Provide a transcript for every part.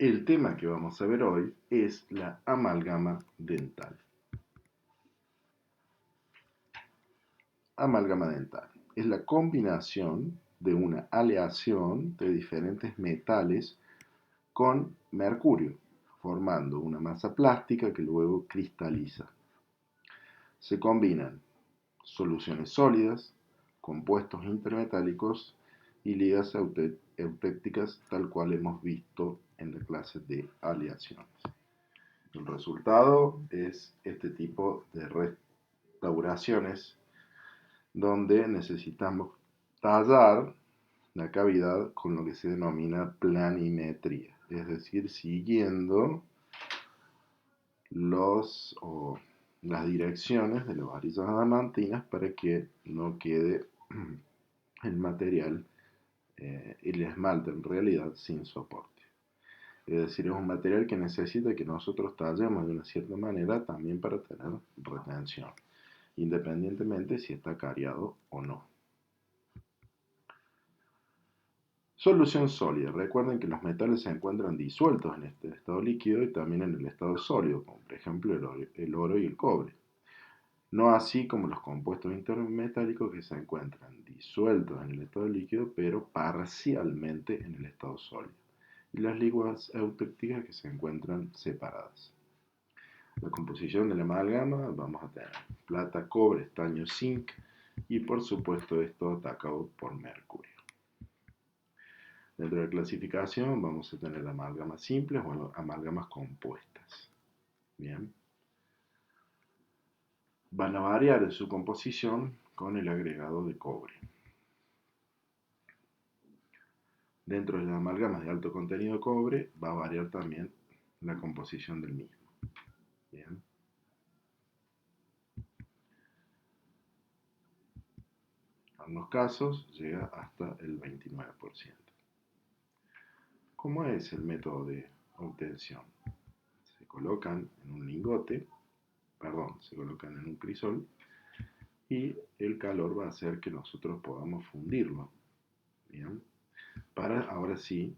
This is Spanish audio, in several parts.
El tema que vamos a ver hoy es la amalgama dental. Amalgama dental es la combinación de una aleación de diferentes metales con mercurio, formando una masa plástica que luego cristaliza. Se combinan soluciones sólidas, compuestos intermetálicos y ligas eutécticas tal cual hemos visto en la clase de aleaciones. El resultado es este tipo de restauraciones donde necesitamos tallar la cavidad con lo que se denomina planimetría, es decir, siguiendo las direcciones de las varillas adamantinas para que no quede el material, el esmalte en realidad sin soporte. Es decir, es un material que necesita que nosotros tallemos de una cierta manera también para tener retención, independientemente si está cariado o no. Solución sólida. Recuerden que los metales se encuentran disueltos en este estado líquido y también en el estado sólido, como por ejemplo el oro y el cobre. No así como los compuestos intermetálicos que se encuentran disueltos en el estado líquido, pero parcialmente en el estado sólido. Y las ligas eutécticas que se encuentran separadas. La composición de la amalgama vamos a tener plata, cobre, estaño, zinc y por supuesto esto atacado por mercurio. Dentro de la clasificación vamos a tener amalgamas simples o amalgamas compuestas. Bien. Van a variar en su composición con el agregado de cobre. Dentro de las amalgamas de alto contenido de cobre va a variar también la composición del mismo. Bien. En algunos casos llega hasta el 29%. ¿Cómo es el método de obtención? Se colocan en un lingote, se colocan en un crisol y el calor va a hacer que nosotros podamos fundirlo. Bien. Para ahora sí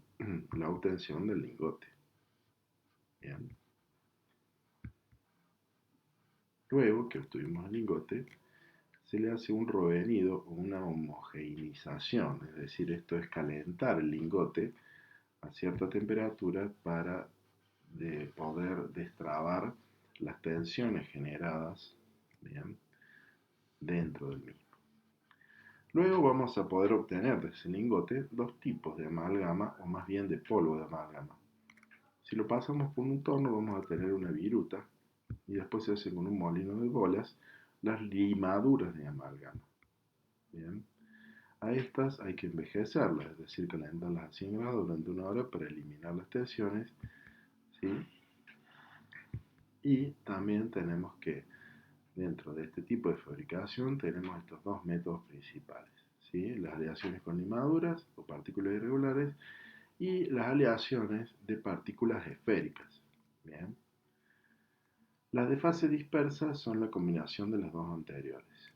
la obtención del lingote. Bien. Luego que obtuvimos el lingote, se le hace un rovenido o una homogeneización, es decir, esto es calentar el lingote a cierta temperatura para poder destrabar las tensiones generadas, bien, dentro del mismo. Luego vamos a poder obtener de ese lingote dos tipos de amalgama o más bien de polvo de amalgama. Si lo pasamos por un torno vamos a tener una viruta y después se hace con un molino de bolas las limaduras de amalgama. Bien. A estas hay que envejecerlas, es decir, calentarlas a 100 grados durante una hora para eliminar las tensiones, ¿sí? Y también tenemos que, dentro de este tipo de fabricación, tenemos estos dos métodos principales, ¿sí? Las aleaciones con limaduras o partículas irregulares y las aleaciones de partículas esféricas. Bien. Las de fase dispersa son la combinación de las dos anteriores.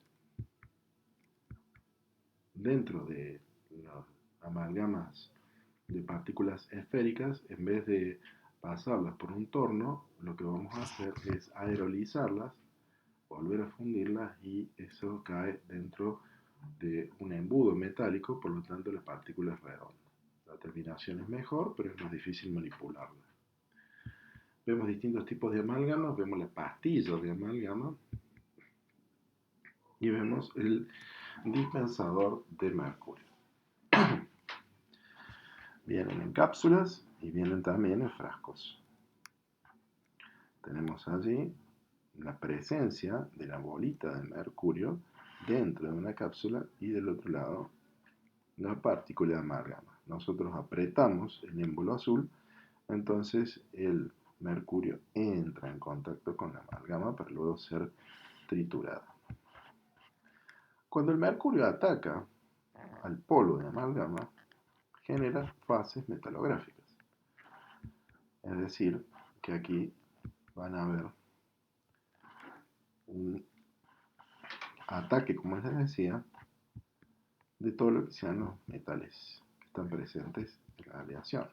Dentro de las amalgamas de partículas esféricas, en vez de pasarlas por un torno, lo que vamos a hacer es aerolizarlas, volver a fundirlas y eso cae dentro de un embudo metálico, por lo tanto la partícula es redonda. La terminación es mejor, pero es más difícil manipularla. Vemos distintos tipos de amalgama, vemos la pastilla de amalgama y vemos el dispensador de mercurio. Vienen en cápsulas y vienen también en frascos. Tenemos allí la presencia de la bolita de mercurio dentro de una cápsula y del otro lado la partícula de amalgama. Nosotros apretamos el émbolo azul, entonces el mercurio entra en contacto con la amalgama para luego ser triturado. Cuando el mercurio ataca al polvo de amalgama, genera fases metalográficas. Es decir, que aquí van a ver un ataque, como les decía, de todo lo que sean los metales que están presentes en la aleación.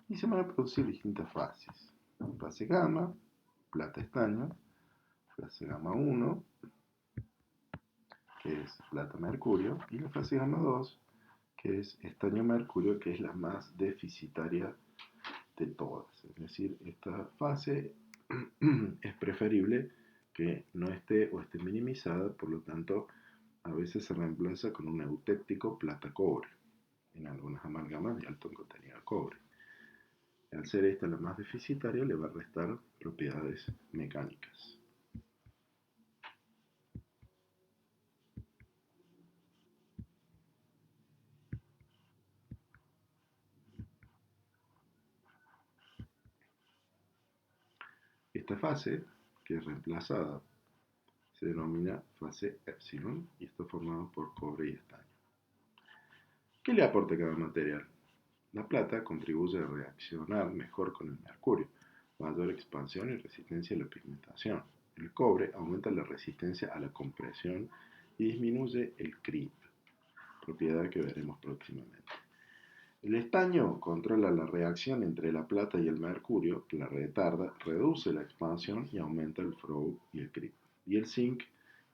y se van a producir distintas fases. Fase gamma, plata estaño, fase gamma 1, que es plata mercurio, y la fase gamma 2, que es estaño mercurio, que es la más deficitaria de todas. Es decir, esta fase es preferible que no esté o esté minimizada, por lo tanto, a veces se reemplaza con un eutéctico plata-cobre en algunas amalgamas de alto contenido de cobre. Al ser esta la más deficitaria, le va a restar propiedades mecánicas. Esta fase, que es reemplazada, se denomina fase epsilon y está formada por cobre y estaño. ¿Qué le aporta cada material? La plata contribuye a reaccionar mejor con el mercurio, mayor expansión y resistencia a la pigmentación. El cobre aumenta la resistencia a la compresión y disminuye el creep, propiedad que veremos próximamente. El estaño controla la reacción entre la plata y el mercurio, que la retarda, reduce la expansión y aumenta el flow y el creep. Y el zinc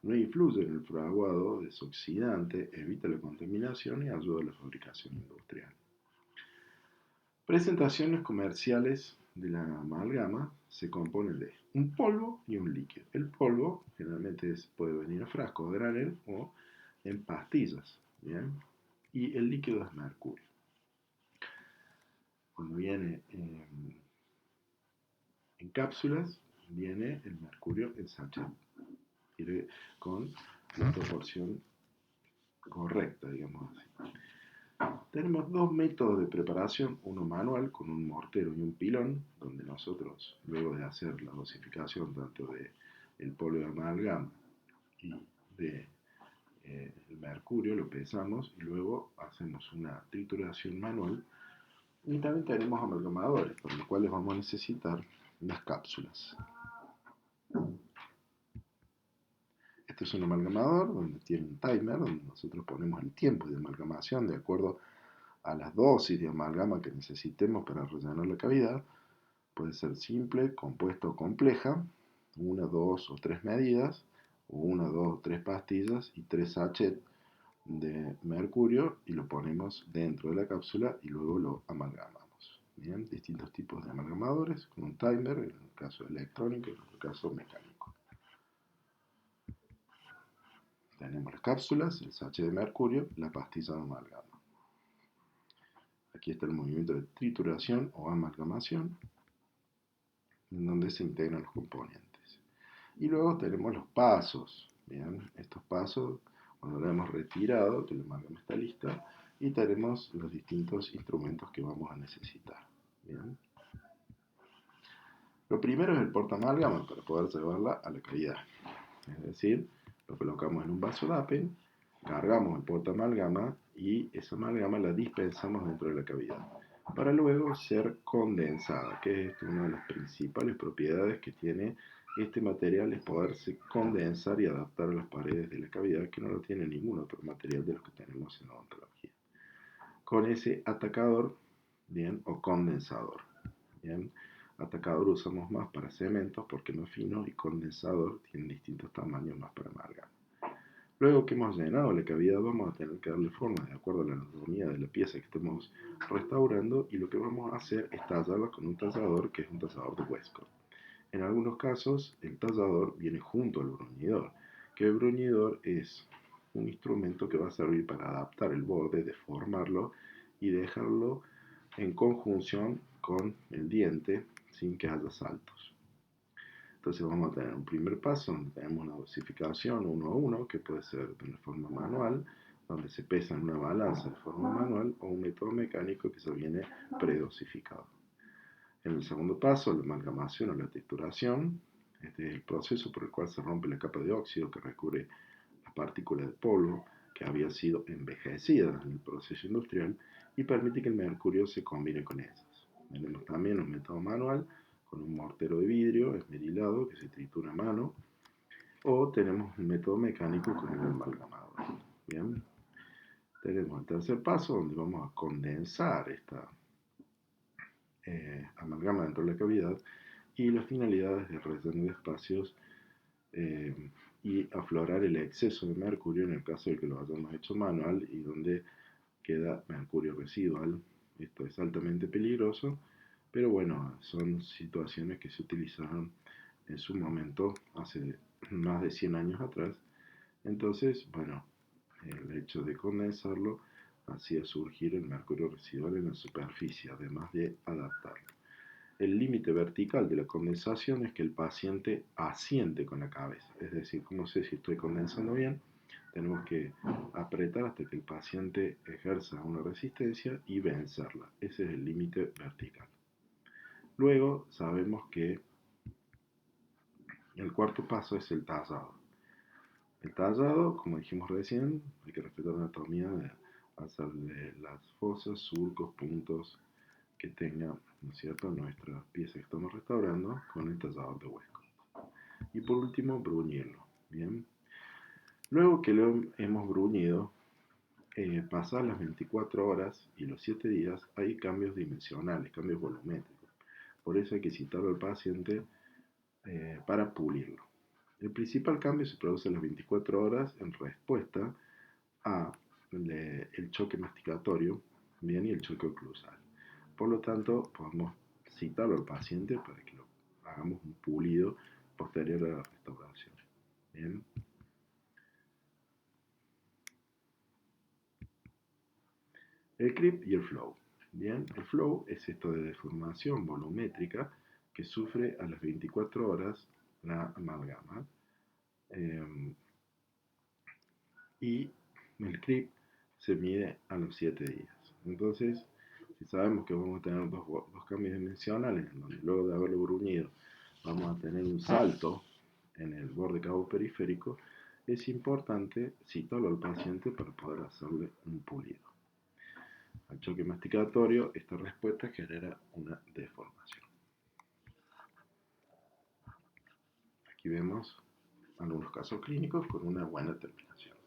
no influye en el fraguado, es oxidante, evita la contaminación y ayuda a la fabricación industrial. Presentaciones comerciales de la amalgama se componen de un polvo y un líquido. El polvo generalmente puede venir en frasco de granel o en pastillas, ¿bien? Y el líquido es mercurio. Cuando viene en cápsulas, viene el mercurio en sachet, con la proporción correcta, digamos así. Tenemos dos métodos de preparación, uno manual con un mortero y un pilón, donde nosotros, luego de hacer la dosificación tanto del polvo de amalgama y del mercurio, lo pesamos y luego hacemos una trituración manual. Y también tenemos amalgamadores, por los cuales vamos a necesitar las cápsulas. Este es un amalgamador donde tiene un timer, donde nosotros ponemos el tiempo de amalgamación de acuerdo a las dosis de amalgama que necesitemos para rellenar la cavidad. Puede ser simple, compuesta o compleja, una, dos o tres medidas, o una, dos o tres pastillas y tres sachets de mercurio y lo ponemos dentro de la cápsula y luego lo amalgamamos. Bien, distintos tipos de amalgamadores con un timer, en el caso electrónico, en el caso mecánico. Tenemos las cápsulas, el sachet de mercurio, la pastilla de amalgama. Aquí está el movimiento de trituración o amalgamación, en donde se integran los componentes. Y luego tenemos los pasos. Bien, estos pasos, cuando lo hemos retirado, que la amalgama está lista, y tenemos los distintos instrumentos que vamos a necesitar. Bien. Lo primero es el portaamalgama para poder llevarla a la cavidad. Es decir, lo colocamos en un vaso DAPEN, cargamos el portaamalgama y esa amalgama la dispensamos dentro de la cavidad para luego ser condensada, que es una de las principales propiedades que tiene este material, es poderse condensar y adaptar a las paredes de la cavidad, que no lo tiene ningún otro material de los que tenemos en odontología. Con ese atacador, bien, o condensador, bien. Atacador usamos más para cementos porque no es fino y condensador tiene distintos tamaños más para amalgama. Luego que hemos llenado la cavidad vamos a tener que darle forma de acuerdo a la anatomía de la pieza que estemos restaurando y lo que vamos a hacer es tallarla con un tallador que es un tallador de Westcott. En algunos casos el tallador viene junto al bruñidor, que el bruñidor es un instrumento que va a servir para adaptar el borde, deformarlo y dejarlo en conjunción con el diente sin que haya saltos. Entonces vamos a tener un primer paso donde tenemos una dosificación 1 a 1, que puede ser de una forma manual, donde se pesa en una balanza de forma manual, o un método mecánico que se viene predosificado. En el segundo paso, la amalgamación o la texturación, este es el proceso por el cual se rompe la capa de óxido que recubre las partículas de polvo que había sido envejecidas en el proceso industrial y permite que el mercurio se combine con ellas. Tenemos también un método manual con un mortero de vidrio esmerilado que se tritura a mano, o tenemos un método mecánico con el amalgamador. Bien, tenemos el tercer paso donde vamos a condensar amalgama dentro de la cavidad y las finalidades de relleno de espacios y aflorar el exceso de mercurio en el caso de que lo hayamos hecho manual y donde queda mercurio residual. Esto es altamente peligroso, pero bueno, son situaciones que se utilizaron en su momento hace más de 100 años atrás. Entonces, bueno, el hecho de condensarlo hacía surgir el mercurio residual en la superficie, además de adaptarlo. El límite vertical de la condensación es que el paciente asiente con la cabeza, es decir, como sé si estoy condensando bien, tenemos que apretar hasta que el paciente ejerza una resistencia y vencerla. Ese es el límite vertical. Luego sabemos que el cuarto paso es el tallado. El tallado, como dijimos recién, hay que respetar la anatomía de hacerle las fosas, surcos, puntos que tenga, ¿no es cierto?, nuestra pieza que estamos restaurando con el tallador de hueco. Y por último, bruñirlo. Bien. Luego que lo hemos bruñido, pasadas las 24 horas y los 7 días, hay cambios dimensionales, cambios volumétricos. Por eso hay que citarlo al paciente para pulirlo. El principal cambio se produce a las 24 horas en respuesta a el choque masticatorio, bien, y el choque oclusal. Por lo tanto, podemos citarlo al paciente para que lo hagamos un pulido posterior a la restauración. Bien. El creep y el flow. Bien, el flow es esto de deformación volumétrica que sufre a las 24 horas la amalgama. Y el creep se mide a los 7 días. Entonces, si sabemos que vamos a tener dos cambios dimensionales, en donde luego de haberlo bruñido vamos a tener un salto en el borde cabo periférico, es importante citarlo al paciente para poder hacerle un pulido. Al choque masticatorio, esta respuesta genera una deformación. Aquí vemos algunos casos clínicos con una buena terminación.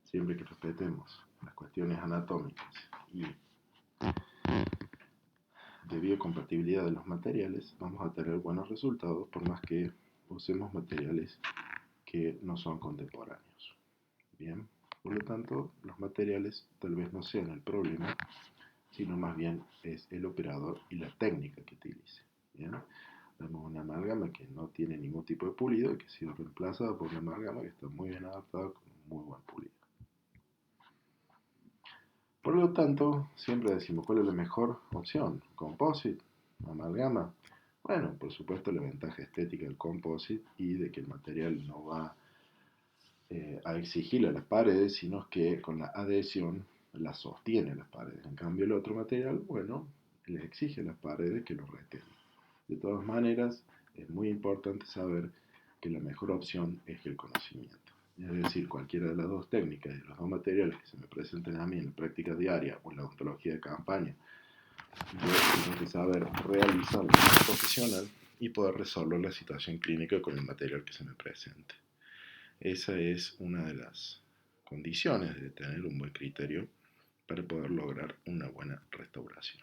Siempre que respetemos las cuestiones anatómicas y de biocompatibilidad de los materiales, vamos a tener buenos resultados por más que usemos materiales que no son contemporáneos. Bien, por lo tanto, los materiales tal vez no sean el problema, sino más bien es el operador y la técnica que utilice. Bien, vemos una amalgama que no tiene ningún tipo de pulido y que ha sido reemplazada por una amalgama que está muy bien adaptada con un muy buen pulido. Por lo tanto, siempre decimos cuál es la mejor opción, composite, amalgama. Bueno, por supuesto la ventaja estética del composite y de que el material no va a exigirle a las paredes, sino que con la adhesión la sostiene a las paredes. En cambio el otro material, bueno, les exige a las paredes que lo retengan. De todas maneras, es muy importante saber que la mejor opción es el conocimiento. Es decir, cualquiera de las dos técnicas y de los dos materiales que se me presenten a mí en la práctica diaria o en la odontología de campaña, yo tengo que saber realizarlo como profesional y poder resolver la situación clínica con el material que se me presente. Esa es una de las condiciones de tener un buen criterio para poder lograr una buena restauración.